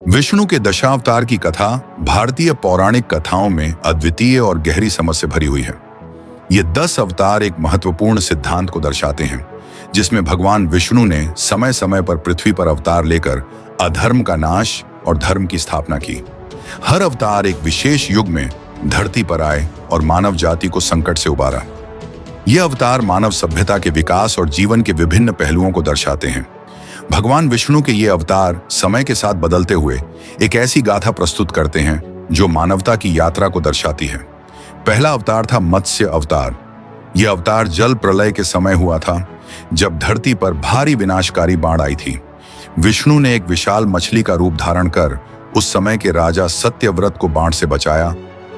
विष्णु के दशावतार की कथा भारतीय पौराणिक कथाओं में अद्वितीय और गहरी समझ से भरी हुई है। ये 10 अवतार एक महत्वपूर्ण सिद्धांत को दर्शाते हैं, जिसमें भगवान विष्णु ने समय समय पर पृथ्वी पर अवतार लेकर अधर्म का नाश और धर्म की स्थापना की। हर अवतार एक विशेष युग में धरती पर आए और मानव जाति को संकट से उबारा। ये अवतार मानव सभ्यता के विकास और जीवन के विभिन्न पहलुओं को दर्शाते हैं। भगवान विष्णु के ये अवतार समय के साथ बदलते हुए एक ऐसी गाथा प्रस्तुत करते हैं जो मानवता की यात्रा को दर्शाती है। पहला अवतार था मत्स्य अवतार। यह अवतार जल प्रलय के समय हुआ था, जब धरती पर भारी विनाशकारी बाढ़ आई थी। विष्णु ने एक विशाल मछली का रूप धारण कर उस समय के राजा सत्यव्रत को बाढ़ से बचाया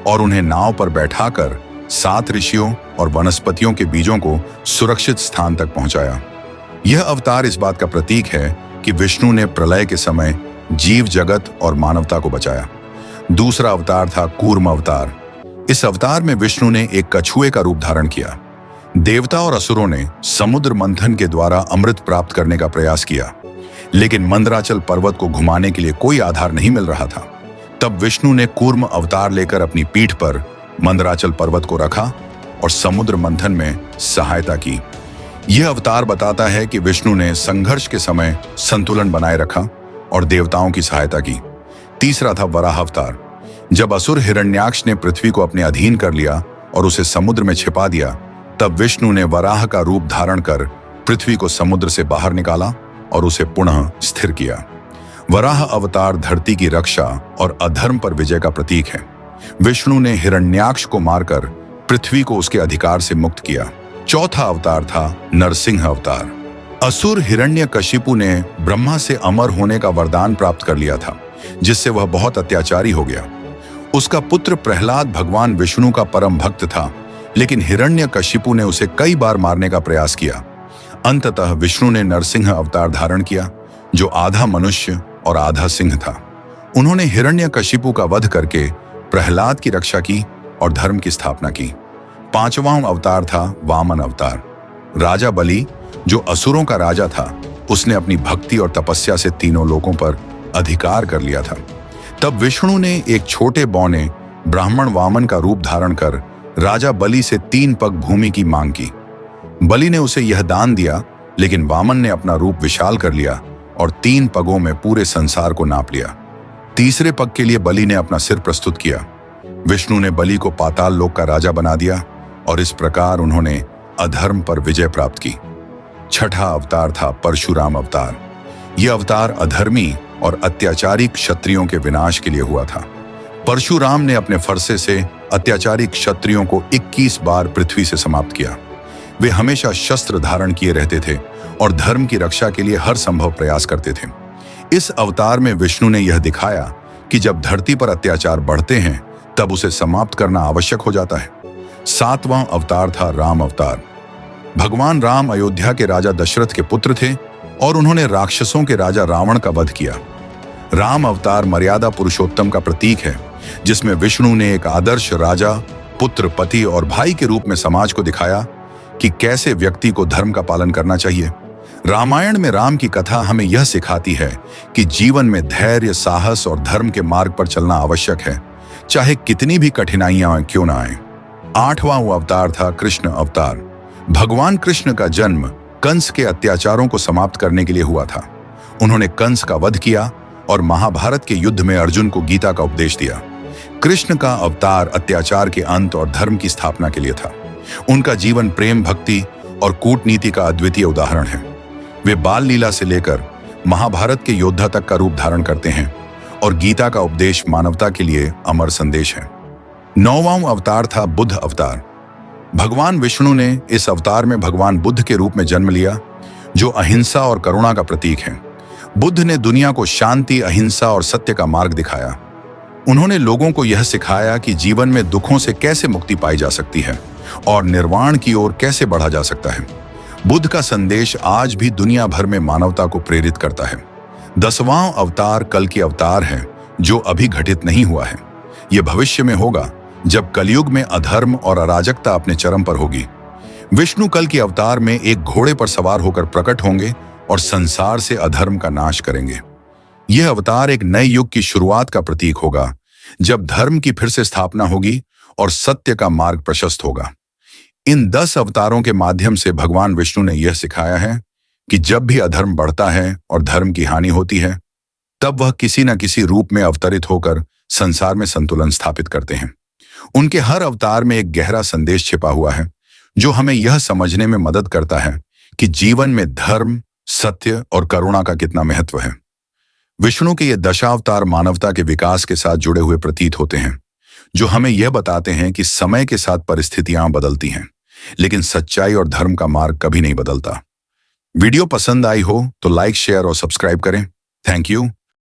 और उन्हें नाव पर बैठाकर 7 ऋषियों और वनस्पतियों के बीजों को सुरक्षित स्थान तक पहुंचाया। यह अवतार इस बात का प्रतीक है कि विष्णु ने प्रलय के समय जीव जगत और मानवता को बचाया। दूसरा अवतार था कूर्म अवतार। इस अवतार में विष्णु ने एक कछुए का रूप धारण किया। देवता और असुरों ने समुद्र मंथन के द्वारा अमृत प्राप्त करने का प्रयास किया, लेकिन मंदराचल पर्वत को घुमाने के लिए कोई आधार नहीं मिल रहा था। तब विष्णु ने कूर्म अवतार लेकर अपनी पीठ पर मंदराचल पर्वत को रखा और समुद्र मंथन में सहायता की। यह अवतार बताता है कि विष्णु ने संघर्ष के समय संतुलन बनाए रखा और देवताओं की सहायता की। तीसरा था वराह अवतार। जब असुर हिरण्याक्ष ने पृथ्वी को अपने अधीन कर लिया और उसे समुद्र में छिपा दिया, तब विष्णु ने वराह का रूप धारण कर पृथ्वी को समुद्र से बाहर निकाला और उसे पुनः स्थिर किया। वराह अवतार धरती की रक्षा और अधर्म पर विजय का प्रतीक है। विष्णु ने हिरण्याक्ष को मारकर पृथ्वी को उसके अधिकार से मुक्त किया। चौथा अवतार था नरसिंह अवतार। असुर हिरण्यकशिपु ने ब्रह्मा से अमर होने का वरदान प्राप्त कर लिया था, जिससे वह बहुत अत्याचारी हो गया। उसका पुत्र प्रहलाद भगवान विष्णु का परम भक्त था, लेकिन हिरण्यकशिपु ने उसे कई बार मारने का प्रयास किया। अंततः विष्णु ने नरसिंह अवतार धारण किया, जो आधा मनुष्य और आधा सिंह था। उन्होंने हिरण्यकशिपु का वध करके प्रहलाद की रक्षा की और धर्म की स्थापना की। पांचवां अवतार था वामन अवतार। राजा बलि, जो असुरों का राजा था, उसने अपनी भक्ति और तपस्या से तीनों लोकों पर अधिकार कर लिया था। तब विष्णु ने एक छोटे बौने ब्राह्मण वामन का रूप धारण कर राजा बलि से 3 पग भूमि की मांग की। बलि ने उसे यह दान दिया, लेकिन वामन ने अपना रूप विशाल कर लिया और 3 पगों में पूरे संसार को नाप लिया। तीसरे पग के लिए बलि ने अपना सिर प्रस्तुत किया। विष्णु ने बलि को पाताल लोक का राजा बना दिया और इस प्रकार उन्होंने अधर्म पर विजय प्राप्त की। छठा अवतार था परशुराम अवतार। यह अवतार अधर्मी और अत्याचारी क्षत्रियों के विनाश के लिए हुआ था। परशुराम ने अपने फरसे से अत्याचारी क्षत्रियों को 21 बार पृथ्वी से समाप्त किया। वे हमेशा शस्त्र धारण किए रहते थे और धर्म की रक्षा के लिए हर संभव प्रयास करते थे। इस अवतार में विष्णु ने यह दिखाया कि जब धरती पर अत्याचार बढ़ते हैं, तब उसे समाप्त करना आवश्यक हो जाता है। 7वां अवतार था राम अवतार। भगवान राम अयोध्या के राजा दशरथ के पुत्र थे और उन्होंने राक्षसों के राजा रावण का वध किया। राम अवतार मर्यादा पुरुषोत्तम का प्रतीक है, जिसमें विष्णु ने एक आदर्श राजा, पुत्र, पति और भाई के रूप में समाज को दिखाया कि कैसे व्यक्ति को धर्म का पालन करना चाहिए। रामायण में राम की कथा हमें यह सिखाती है कि जीवन में धैर्य, साहस और धर्म के मार्ग पर चलना आवश्यक है, चाहे कितनी भी कठिनाइयां क्यों ना आए। 8वां अवतार था कृष्ण अवतार। भगवान कृष्ण का जन्म कंस के अत्याचारों को समाप्त करने के लिए हुआ था। उन्होंने कंस का वध किया और महाभारत के युद्ध में अर्जुन को गीता का उपदेश दिया। कृष्ण का अवतार अत्याचार के अंत और धर्म की स्थापना के लिए था। उनका जीवन प्रेम, भक्ति और कूटनीति का अद्वितीय उदाहरण है। वे बाल लीला से लेकर महाभारत के योद्धा तक का रूप धारण करते हैं और गीता का उपदेश मानवता के लिए अमर संदेश है। 9वां अवतार था बुद्ध अवतार। भगवान विष्णु ने इस अवतार में भगवान बुद्ध के रूप में जन्म लिया, जो अहिंसा और करुणा का प्रतीक है। बुद्ध ने दुनिया को शांति, अहिंसा और सत्य का मार्ग दिखाया। उन्होंने लोगों को यह सिखाया कि जीवन में दुखों से कैसे मुक्ति पाई जा सकती है और निर्वाण की ओर कैसे बढ़ा जा सकता है। बुद्ध का संदेश आज भी दुनिया भर में मानवता को प्रेरित करता है। 10वां अवतार कल की अवतार है, जो अभी घटित नहीं हुआ है। यह भविष्य में होगा, जब कलयुग में अधर्म और अराजकता अपने चरम पर होगी। विष्णु कल के अवतार में एक घोड़े पर सवार होकर प्रकट होंगे और संसार से अधर्म का नाश करेंगे। यह अवतार एक नए युग की शुरुआत का प्रतीक होगा, जब धर्म की फिर से स्थापना होगी और सत्य का मार्ग प्रशस्त होगा। इन 10 अवतारों के माध्यम से भगवान विष्णु ने यह सिखाया है कि जब भी अधर्म बढ़ता है और धर्म की हानि होती है, तब वह किसी न किसी रूप में अवतरित होकर संसार में संतुलन स्थापित करते हैं। उनके हर अवतार में एक गहरा संदेश छिपा हुआ है, जो हमें यह समझने में मदद करता है कि जीवन में धर्म, सत्य और करुणा का कितना महत्व है। विष्णु के ये दशावतार मानवता के विकास के साथ जुड़े हुए प्रतीत होते हैं, जो हमें यह बताते हैं कि समय के साथ परिस्थितियां बदलती हैं, लेकिन सच्चाई और धर्म का मार्ग कभी नहीं बदलता। वीडियो पसंद आई हो तो लाइक, शेयर और सब्सक्राइब करें। Thank you.